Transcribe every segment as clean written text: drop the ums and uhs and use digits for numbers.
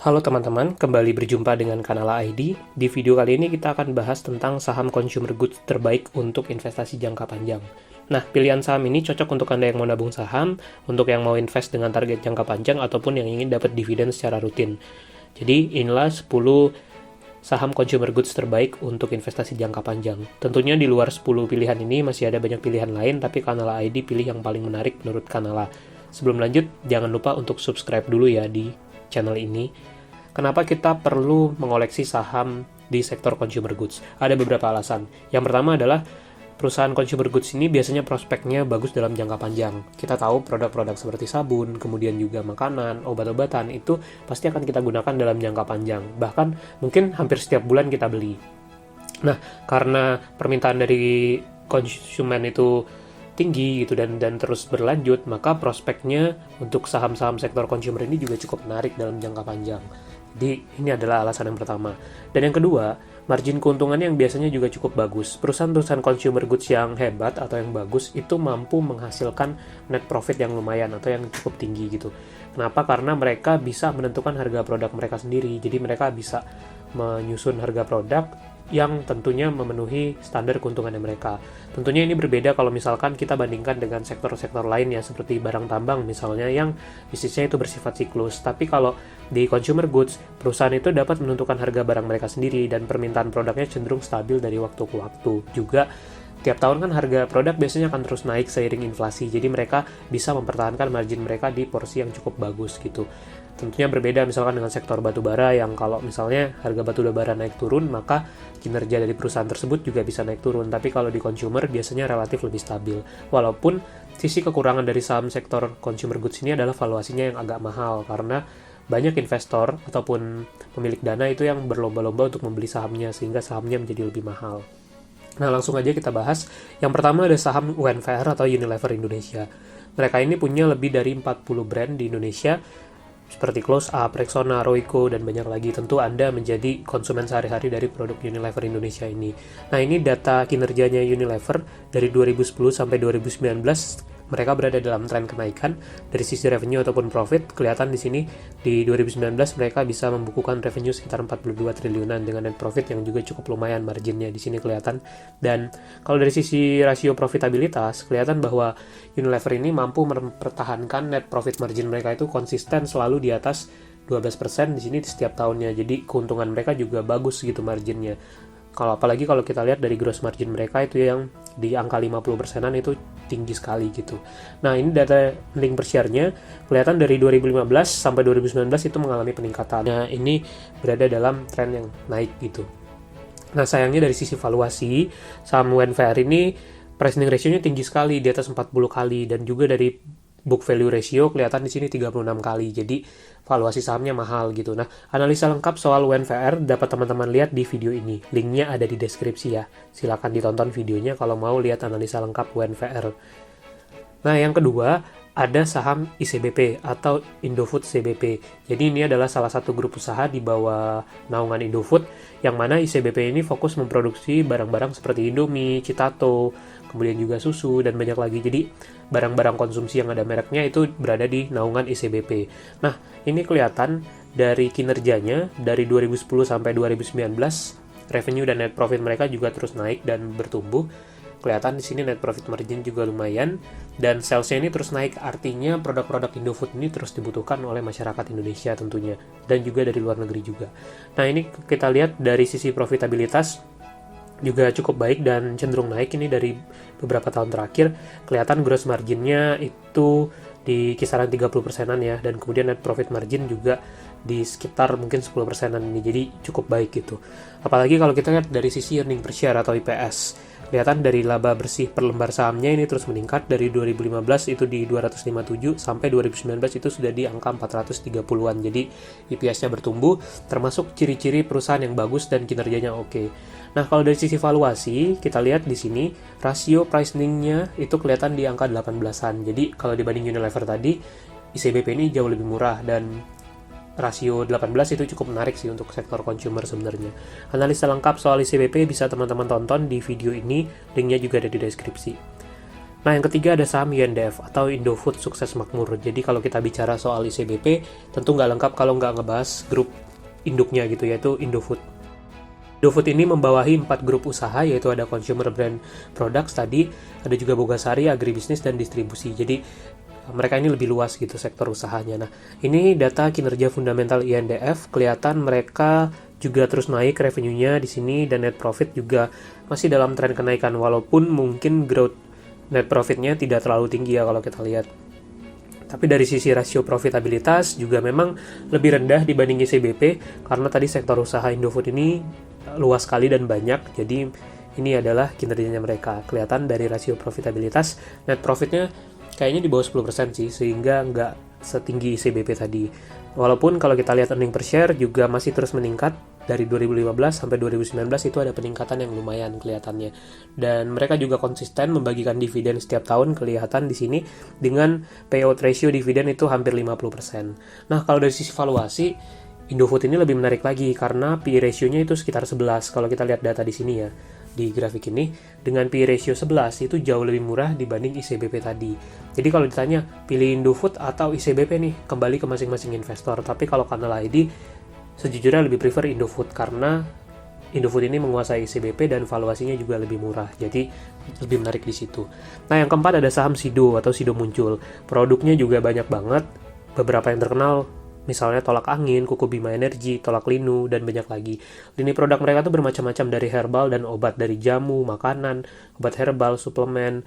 Halo teman-teman, kembali berjumpa dengan Kanala ID. Di video kali ini kita akan bahas tentang saham consumer goods terbaik untuk investasi jangka panjang. Nah, pilihan saham ini cocok untuk Anda yang mau nabung saham, untuk yang mau invest dengan target jangka panjang, ataupun yang ingin dapat dividen secara rutin. Jadi, inilah 10 saham consumer goods terbaik untuk investasi jangka panjang. Tentunya di luar 10 pilihan ini masih ada banyak pilihan lain, tapi Kanala ID pilih yang paling menarik menurut Kanala. Sebelum lanjut, jangan lupa untuk subscribe dulu ya di channel ini. Kenapa kita perlu mengoleksi saham di sektor consumer goods? Ada beberapa alasan. Yang pertama adalah perusahaan consumer goods ini biasanya prospeknya bagus dalam jangka panjang. Kita tahu produk-produk seperti sabun, kemudian juga makanan, obat-obatan, itu pasti akan kita gunakan dalam jangka panjang. Bahkan mungkin hampir setiap bulan kita beli. Nah, karena permintaan dari konsumen itu tinggi gitu dan terus berlanjut, maka prospeknya untuk saham-saham sektor consumer ini juga cukup menarik dalam jangka panjang. Jadi ini adalah alasan yang pertama. Dan yang kedua, margin keuntungannya yang biasanya juga cukup bagus. Perusahaan-perusahaan consumer goods yang hebat atau yang bagus itu mampu menghasilkan net profit yang lumayan atau yang cukup tinggi gitu. Kenapa? Karena mereka bisa menentukan harga produk mereka sendiri. Jadi mereka bisa menyusun harga produk yang tentunya memenuhi standar keuntungannya mereka. Tentunya ini berbeda kalau misalkan kita bandingkan dengan sektor-sektor lain ya, seperti barang tambang misalnya yang bisnisnya itu bersifat siklus. Tapi kalau di consumer goods, perusahaan itu dapat menentukan harga barang mereka sendiri dan permintaan produknya cenderung stabil dari waktu ke waktu. Juga tiap tahun kan harga produk biasanya akan terus naik seiring inflasi, jadi mereka bisa mempertahankan margin mereka di porsi yang cukup bagus gitu. Tentunya berbeda misalkan dengan sektor batubara yang kalau misalnya harga batubara naik turun, maka kinerja dari perusahaan tersebut juga bisa naik turun. Tapi kalau di consumer biasanya relatif lebih stabil. Walaupun sisi kekurangan dari saham sektor consumer goods ini adalah valuasinya yang agak mahal, karena banyak investor ataupun pemilik dana itu yang berlomba-lomba untuk membeli sahamnya, sehingga sahamnya menjadi lebih mahal. Nah, langsung aja kita bahas. Yang pertama ada saham UNVR atau Unilever Indonesia. Mereka ini punya lebih dari 40 brand di Indonesia, seperti Close Up, Rexona, Royco, dan banyak lagi. Tentu Anda menjadi konsumen sehari-hari dari produk Unilever Indonesia ini. Nah, ini data kinerjanya Unilever dari 2010 sampai 2019. Mereka berada dalam tren kenaikan dari sisi revenue ataupun profit. Kelihatan di sini di 2019 mereka bisa membukukan revenue sekitar 42 triliunan dengan net profit yang juga cukup lumayan, marginnya di sini kelihatan. Dan kalau dari sisi rasio profitabilitas, kelihatan bahwa Unilever ini mampu mempertahankan net profit margin mereka itu konsisten selalu di atas 12% di sini setiap tahunnya. Jadi keuntungan mereka juga bagus gitu marginnya. Apalagi kalau kita lihat dari gross margin mereka itu yang di angka 50%-an itu tinggi sekali gitu. Nah, ini data link per share-nya kelihatan dari 2015 sampai 2019 itu mengalami peningkatan. Nah, ini berada dalam tren yang naik gitu. Nah, sayangnya dari sisi valuasi, saham UNVR ini price-earning ratio-nya tinggi sekali, di atas 40 kali, dan juga dari book value ratio kelihatan di sini 36 kali. Jadi valuasi sahamnya mahal gitu. Nah, analisa lengkap soal UNVR dapat teman-teman lihat di video ini. Linknya ada di deskripsi ya. Silakan ditonton videonya kalau mau lihat analisa lengkap UNVR. Nah, yang kedua ada saham ICBP atau Indofood CBP. Jadi ini adalah salah satu grup usaha di bawah naungan Indofood, yang mana ICBP ini fokus memproduksi barang-barang seperti Indomie, Citato, kemudian juga susu, dan banyak lagi. Jadi barang-barang konsumsi yang ada mereknya itu berada di naungan ICBP. Nah, ini kelihatan dari kinerjanya dari 2010 sampai 2019, revenue dan net profit mereka juga terus naik dan bertumbuh. Kelihatan di sini net profit margin juga lumayan, dan sales-nya ini terus naik. Artinya produk-produk Indofood ini terus dibutuhkan oleh masyarakat Indonesia tentunya, dan juga dari luar negeri juga. Nah, ini kita lihat dari sisi profitabilitas juga cukup baik dan cenderung naik ini dari beberapa tahun terakhir. Kelihatan gross marginnya itu di kisaran 30%-an ya, dan kemudian net profit margin juga di sekitar mungkin 10%-an ini, jadi cukup baik gitu. Apalagi kalau kita lihat dari sisi earning per share atau EPS, kelihatan dari laba bersih per lembar sahamnya ini terus meningkat. Dari 2015 itu di 257 sampai 2019 itu sudah di angka 430-an. Jadi EPS-nya bertumbuh, termasuk ciri-ciri perusahaan yang bagus dan kinerjanya oke. Nah, kalau dari sisi valuasi, kita lihat di sini rasio price-earning-nya itu kelihatan di angka 18-an. Jadi kalau dibanding Unilever tadi, ICBP ini jauh lebih murah, dan rasio 18 itu cukup menarik sih untuk sektor consumer sebenarnya. Analisa lengkap soal ICBP bisa teman-teman tonton di video ini, linknya juga ada di deskripsi. Nah, yang ketiga ada saham INDF atau Indofood Sukses Makmur. Jadi kalau kita bicara soal ICBP, tentu nggak lengkap kalau nggak ngebahas grup induknya gitu, yaitu Indofood. Indofood ini membawahi 4 grup usaha, yaitu ada consumer brand products tadi, ada juga Bogasari, agribisnis, dan distribusi. Jadi mereka ini lebih luas gitu sektor usahanya. Nah, ini data kinerja fundamental INDF, kelihatan mereka juga terus naik revenue-nya di sini, dan net profit juga masih dalam tren kenaikan, walaupun mungkin growth net profitnya tidak terlalu tinggi ya kalau kita lihat. Tapi dari sisi rasio profitabilitas juga memang lebih rendah dibanding ICBP, karena tadi sektor usaha Indofood ini luas sekali dan banyak, jadi ini adalah kinerjanya mereka. Kelihatan dari rasio profitabilitas, net profitnya kayaknya di bawah 10% sih, sehingga nggak setinggi ICBP tadi. Walaupun kalau kita lihat earning per share juga masih terus meningkat, dari 2015 sampai 2019 itu ada peningkatan yang lumayan kelihatannya. Dan mereka juga konsisten membagikan dividen setiap tahun, kelihatan di sini dengan payout ratio dividen itu hampir 50%. Nah, kalau dari sisi valuasi, Indofood ini lebih menarik lagi karena PE ratio-nya itu sekitar 11 kalau kita lihat data di sini ya. Di grafik ini, dengan PE ratio 11 itu jauh lebih murah dibanding ICBP tadi. Jadi kalau ditanya, pilih Indofood atau ICBP nih, kembali ke masing-masing investor. Tapi kalau Kanal ID, sejujurnya lebih prefer Indofood karena Indofood ini menguasai ICBP dan valuasinya juga lebih murah. Jadi lebih menarik di situ. Nah, yang keempat ada saham Sido atau Sido Muncul. Produknya juga banyak banget. Beberapa yang terkenal misalnya tolak angin, kuku Bima Energi, tolak linu, dan banyak lagi. Lini produk mereka tuh bermacam-macam, dari herbal dan obat, dari jamu, makanan, obat herbal, suplemen,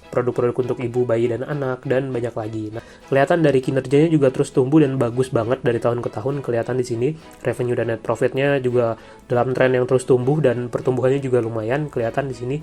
produk-produk untuk ibu, bayi, dan anak, dan banyak lagi. Nah, kelihatan dari kinerjanya juga terus tumbuh dan bagus banget dari tahun ke tahun. Kelihatan di sini revenue dan net profitnya juga dalam tren yang terus tumbuh dan pertumbuhannya juga lumayan kelihatan di sini.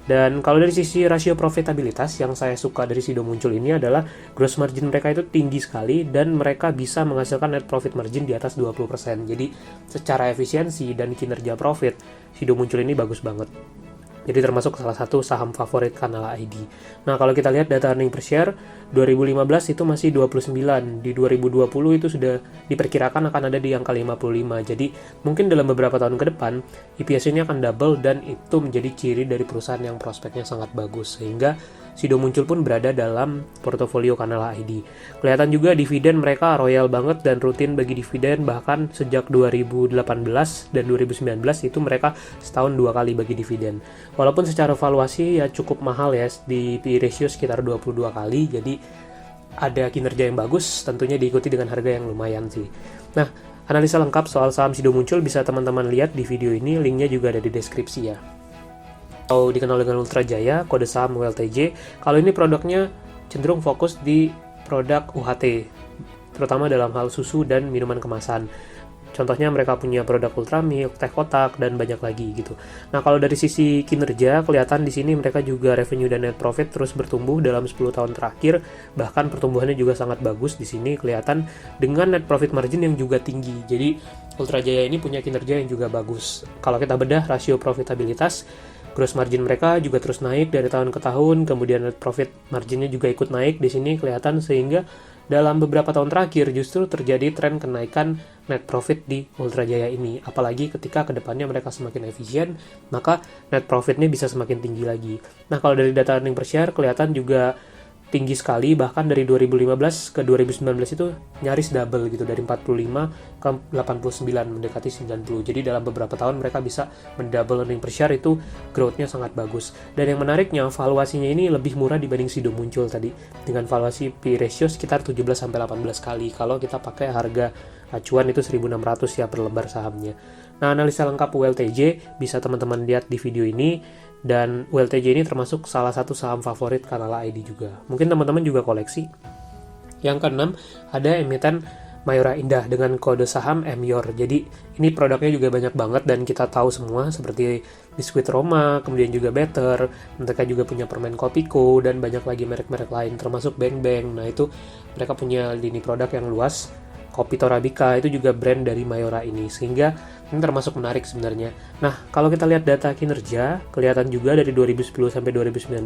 Dan kalau dari sisi rasio profitabilitas, yang saya suka dari Sido Muncul ini adalah gross margin mereka itu tinggi sekali dan mereka bisa menghasilkan net profit margin di atas 20%. Jadi secara efisiensi dan kinerja profit, Sido Muncul ini bagus banget. Jadi termasuk salah satu saham favorit Kanal ID. Nah, kalau kita lihat data earning per share, 2015 itu masih 29, di 2020 itu sudah diperkirakan akan ada di angka 55. Jadi mungkin dalam beberapa tahun ke depan, EPS ini akan double dan itu menjadi ciri dari perusahaan yang prospeknya sangat bagus. Sehingga Sido Muncul pun berada dalam portofolio Kanal ID. Kelihatan juga dividen mereka royal banget dan rutin bagi dividen, bahkan sejak 2018 dan 2019 itu mereka setahun 2 kali bagi dividen. Walaupun secara valuasi ya cukup mahal ya, di PE ratio sekitar 22 kali, jadi ada kinerja yang bagus, tentunya diikuti dengan harga yang lumayan sih. Nah, analisa lengkap soal saham Sido Muncul bisa teman-teman lihat di video ini, linknya juga ada di deskripsi ya. Atau dikenal dengan Ultra Jaya, kode saham ULTJ. Kalau ini produknya cenderung fokus di produk UHT, terutama dalam hal susu dan minuman kemasan. Contohnya mereka punya produk Ultramilk, teh kotak, dan banyak lagi gitu. Nah, kalau dari sisi kinerja, kelihatan di sini mereka juga revenue dan net profit terus bertumbuh dalam 10 tahun terakhir. Bahkan pertumbuhannya juga sangat bagus di sini, kelihatan dengan net profit margin yang juga tinggi. Jadi Ultra Jaya ini punya kinerja yang juga bagus. Kalau kita bedah rasio profitabilitas, gross margin mereka juga terus naik dari tahun ke tahun, kemudian net profit marginnya juga ikut naik di sini kelihatan, sehingga dalam beberapa tahun terakhir justru terjadi tren kenaikan net profit di Ultra Jaya ini. Apalagi ketika kedepannya mereka semakin efisien, maka net profitnya bisa semakin tinggi lagi. Nah, kalau dari data earning per share kelihatan juga tinggi sekali, bahkan dari 2015 ke 2019 itu nyaris double gitu, dari 45 ke 89, mendekati 90. Jadi dalam beberapa tahun mereka bisa mendouble earning per share, itu growth-nya sangat bagus. Dan yang menariknya, valuasinya ini lebih murah dibanding Sido Muncul tadi, dengan valuasi P ratio sekitar 17-18 kali. Kalau kita pakai harga acuan itu 1.600 ya per lembar sahamnya. Nah, analisa lengkap ULTJ bisa teman-teman lihat di video ini. Dan ULTJ ini termasuk salah satu saham favorit Kanal ID juga. Mungkin teman-teman juga koleksi. Yang keenam, ada emiten Mayora Indah dengan kode saham MYOR. Jadi ini produknya juga banyak banget dan kita tahu semua, seperti biskuit Roma, kemudian juga Better. Mereka juga punya permen Kopiko dan banyak lagi merek-merek lain, termasuk Beng Beng. Nah, itu mereka punya lini produk yang luas. Kopi Torabika itu juga brand dari Mayora ini, sehingga ini termasuk menarik sebenarnya. Nah, kalau kita lihat data kinerja, kelihatan juga dari 2010 sampai 2019,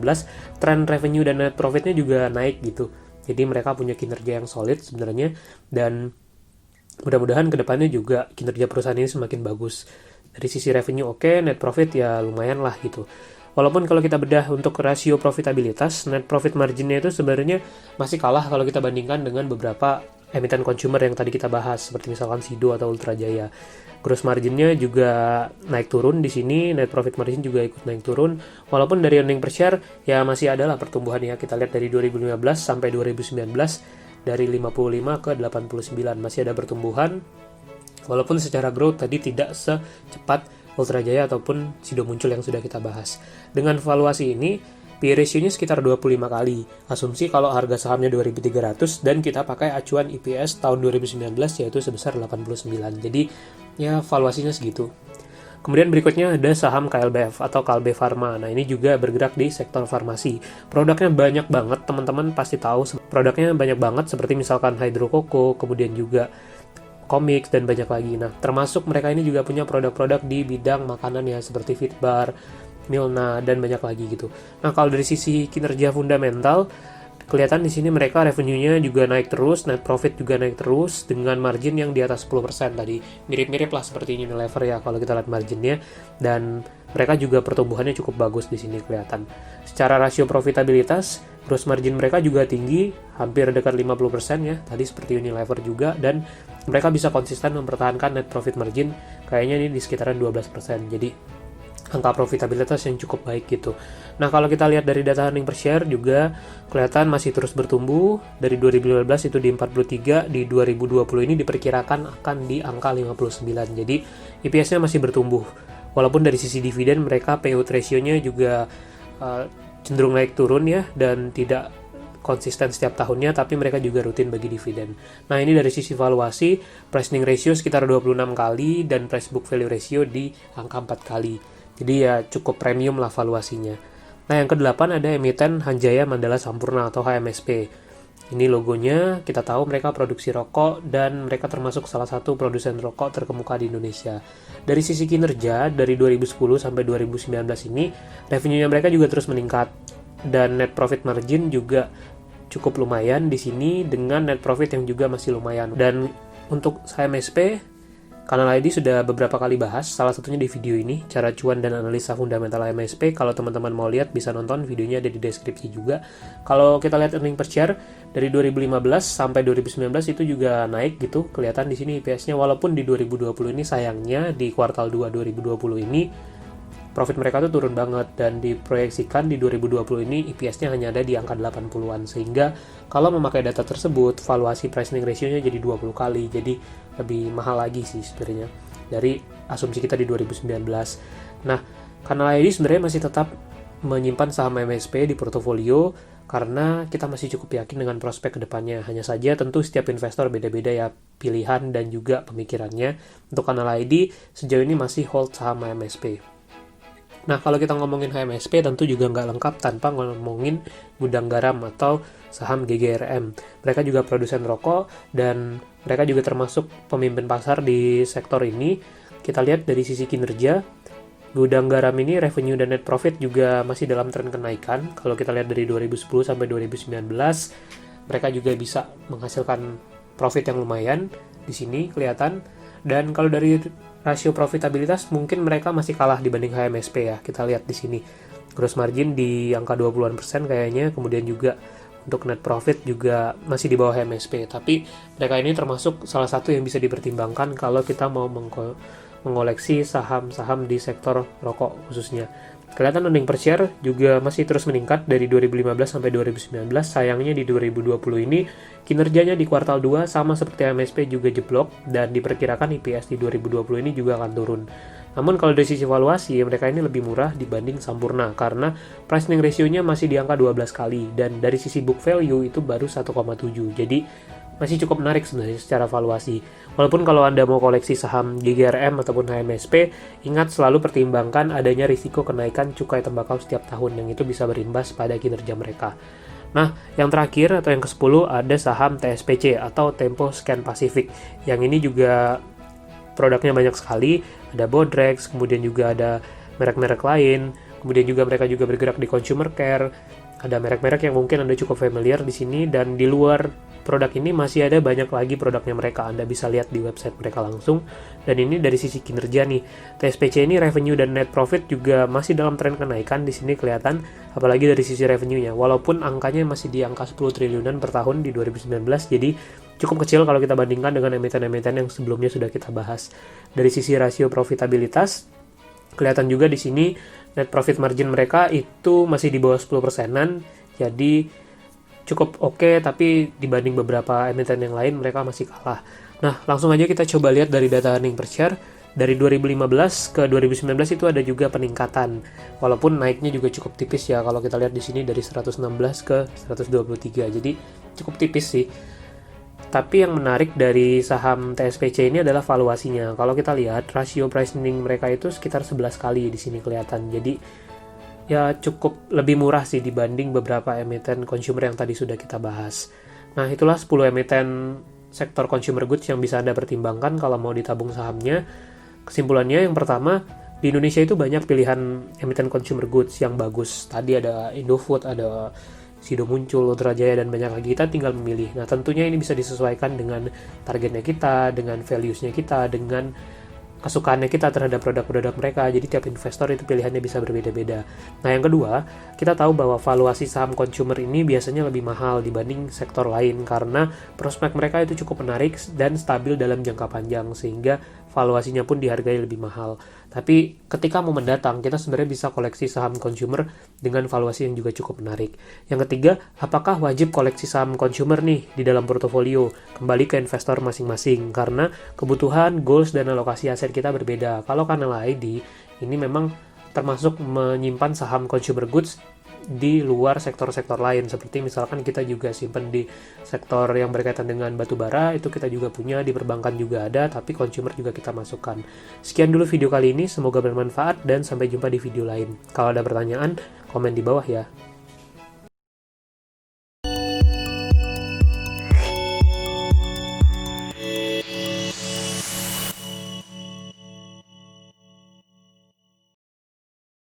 tren revenue dan net profitnya juga naik gitu. Jadi mereka punya kinerja yang solid sebenarnya, dan mudah-mudahan kedepannya juga kinerja perusahaan ini semakin bagus. Dari sisi revenue oke, net profit ya lumayan lah gitu. Walaupun kalau kita bedah untuk rasio profitabilitas, net profit marginnya itu sebenarnya masih kalah kalau kita bandingkan dengan beberapa emiten consumer yang tadi kita bahas, seperti misalkan Sido atau Ultra Jaya. Gross marginnya juga naik turun di sini, net profit margin juga ikut naik turun. Walaupun dari earning per share ya masih adalah pertumbuhan ya. Kita lihat dari 2015 sampai 2019 dari 55 ke 89 masih ada pertumbuhan. Walaupun secara growth tadi tidak secepat Ultra Jaya ataupun Sido muncul yang sudah kita bahas. Dengan valuasi ini, P/E ratio-nya sekitar 25 kali. Asumsi kalau harga sahamnya 2.300 dan kita pakai acuan EPS tahun 2019 yaitu sebesar 89. Jadi ya valuasinya segitu. Kemudian berikutnya ada saham KLBF atau Kalbe Farma. Nah, ini juga bergerak di sektor farmasi. Produknya banyak banget, teman-teman pasti tahu. Produknya banyak banget seperti misalkan Hydro Coco, kemudian juga Comics dan banyak lagi. Nah, termasuk mereka ini juga punya produk-produk di bidang makanan ya seperti Fitbar, Milna dan banyak lagi gitu. Nah, kalau dari sisi kinerja fundamental kelihatan di sini mereka revenue-nya juga naik terus, net profit juga naik terus dengan margin yang di atas 10% tadi. Mirip-mirip lah seperti Unilever ya kalau kita lihat marginnya, dan mereka juga pertumbuhannya cukup bagus di sini kelihatan. Secara rasio profitabilitas, gross margin mereka juga tinggi, hampir dekat 50% ya, tadi seperti Unilever juga, dan mereka bisa konsisten mempertahankan net profit margin kayaknya ini di sekitaran 12%. Jadi angka profitabilitas yang cukup baik gitu. Nah, kalau kita lihat dari data earning per share juga kelihatan masih terus bertumbuh. Dari 2015 itu di 43, di 2020 ini diperkirakan akan di angka 59. Jadi EPS-nya masih bertumbuh. Walaupun dari sisi dividen mereka payout ratio-nya juga cenderung naik turun ya, dan tidak konsisten setiap tahunnya, tapi mereka juga rutin bagi dividen. Nah, ini dari sisi valuasi, price-earning ratio sekitar 26 kali dan price book value ratio di angka 4 kali. Jadi ya cukup premium lah valuasinya. Nah, yang ke-8 ada emiten Hanjaya Mandala Sampurna atau HMSP. Ini logonya, kita tahu mereka produksi rokok dan mereka termasuk salah satu produsen rokok terkemuka di Indonesia. Dari sisi kinerja, dari 2010 sampai 2019 ini, revenue-nya mereka juga terus meningkat. Dan net profit margin juga cukup lumayan di sini dengan net profit yang juga masih lumayan. Dan untuk HMSP, Kanal ID sudah beberapa kali bahas, salah satunya di video ini, cara cuan dan analisa fundamental HMSP. Kalau teman-teman mau lihat bisa nonton, videonya ada di deskripsi juga. Kalau kita lihat earning per share dari 2015 sampai 2019 itu juga naik gitu, kelihatan di sini EPS-nya. Walaupun di 2020 ini sayangnya di kuartal 2 2020 ini profit mereka tuh turun banget, dan diproyeksikan di 2020 ini EPS-nya hanya ada di angka 80-an, sehingga kalau memakai data tersebut valuasi price-earning ratio-nya jadi 20 kali, jadi lebih mahal lagi sih sebenarnya dari asumsi kita di 2019. Nah, Kanal ID sebenarnya masih tetap menyimpan saham MSP di portofolio karena kita masih cukup yakin dengan prospek kedepannya. Hanya saja tentu setiap investor beda-beda ya pilihan dan juga pemikirannya. Untuk Kanal ID sejauh ini masih hold saham MSP. Nah, kalau kita ngomongin HMSP tentu juga nggak lengkap tanpa ngomongin Gudang Garam atau saham GGRM. Mereka juga produsen rokok dan mereka juga termasuk pemimpin pasar di sektor ini. Kita lihat dari sisi kinerja, Gudang Garam ini revenue dan net profit juga masih dalam tren kenaikan. Kalau kita lihat dari 2010 sampai 2019, mereka juga bisa menghasilkan profit yang lumayan. Di sini kelihatan. Dan kalau dari rasio profitabilitas mungkin mereka masih kalah dibanding HMSP ya. Kita lihat di sini. Gross margin di angka 20-an% kayaknya, kemudian juga untuk net profit juga masih di bawah HMSP. Tapi mereka ini termasuk salah satu yang bisa dipertimbangkan kalau kita mau mengoleksi saham-saham di sektor rokok khususnya. Kelihatan earning per share juga masih terus meningkat dari 2015 sampai 2019. Sayangnya di 2020 ini kinerjanya di kuartal 2 sama seperti MSP juga jeblok, dan diperkirakan EPS di 2020 ini juga akan turun. Namun kalau dari sisi valuasi, mereka ini lebih murah dibanding Sampurna karena price-earning ratio-nya masih di angka 12 kali, dan dari sisi book value itu baru 1,7. Jadi masih cukup menarik sebenarnya secara valuasi. Walaupun kalau Anda mau koleksi saham GGRM ataupun HMSP, ingat selalu pertimbangkan adanya risiko kenaikan cukai tembakau setiap tahun yang itu bisa berimbas pada kinerja mereka. Nah, yang terakhir atau yang ke-10 ada saham TSPC atau Tempo Scan Pacific. Yang ini juga produknya banyak sekali, ada Bodrex, kemudian juga ada merek-merek lain, kemudian juga mereka juga bergerak di consumer care, Ada merek-merek yang mungkin Anda cukup familiar di sini, dan di luar produk ini masih ada banyak lagi produknya mereka. Anda bisa lihat di website mereka langsung. Dan ini dari sisi kinerja nih, TSPC ini revenue dan net profit juga masih dalam tren kenaikan, di sini kelihatan, apalagi dari sisi revenue-nya. Walaupun angkanya masih di angka 10 triliunan per tahun di 2019, jadi cukup kecil kalau kita bandingkan dengan emiten-emiten yang sebelumnya sudah kita bahas. Dari sisi rasio profitabilitas, kelihatan juga di sini net profit margin mereka itu masih di bawah 10%-an, jadi cukup oke, tapi dibanding beberapa emiten yang lain mereka masih kalah. Nah, langsung aja kita coba lihat dari data earning per share. Dari 2015 ke 2019 itu ada juga peningkatan, walaupun naiknya juga cukup tipis ya. Kalau kita lihat di sini dari 116 ke 123, jadi cukup tipis sih. Tapi yang menarik dari saham TSPC ini adalah valuasinya. Kalau kita lihat rasio price earning mereka itu sekitar 11 kali di sini kelihatan. Jadi ya cukup lebih murah sih dibanding beberapa emiten consumer yang tadi sudah kita bahas. Nah, itulah 10 emiten sektor consumer goods yang bisa Anda pertimbangkan kalau mau ditabung sahamnya. Kesimpulannya, yang pertama, di Indonesia itu banyak pilihan emiten consumer goods yang bagus. Tadi ada Indofood, ada Sido Muncul, Ultra Jaya, dan banyak lagi. Kita tinggal memilih. Nah, tentunya ini bisa disesuaikan dengan targetnya kita, dengan values-nya kita, dengan kesukaannya kita terhadap produk-produk mereka. Jadi tiap investor itu pilihannya bisa berbeda-beda. Nah, yang kedua, kita tahu bahwa valuasi saham consumer ini biasanya lebih mahal dibanding sektor lain karena prospek mereka itu cukup menarik dan stabil dalam jangka panjang, sehingga valuasinya pun dihargai lebih mahal. Tapi ketika mau mendatang, kita sebenarnya bisa koleksi saham consumer dengan valuasi yang juga cukup menarik. Yang ketiga, apakah wajib koleksi saham consumer nih di dalam portofolio? Kembali ke investor masing-masing, karena kebutuhan, goals, dan alokasi aset kita berbeda. Kalau Canala ID, ini memang termasuk menyimpan saham consumer goods di luar sektor-sektor lain, seperti misalkan kita juga simpan di sektor yang berkaitan dengan batu bara, itu kita juga punya, di perbankan juga ada, tapi consumer juga kita masukkan. Sekian dulu video kali ini, semoga bermanfaat dan sampai jumpa di video lain. Kalau ada pertanyaan, komen di bawah ya.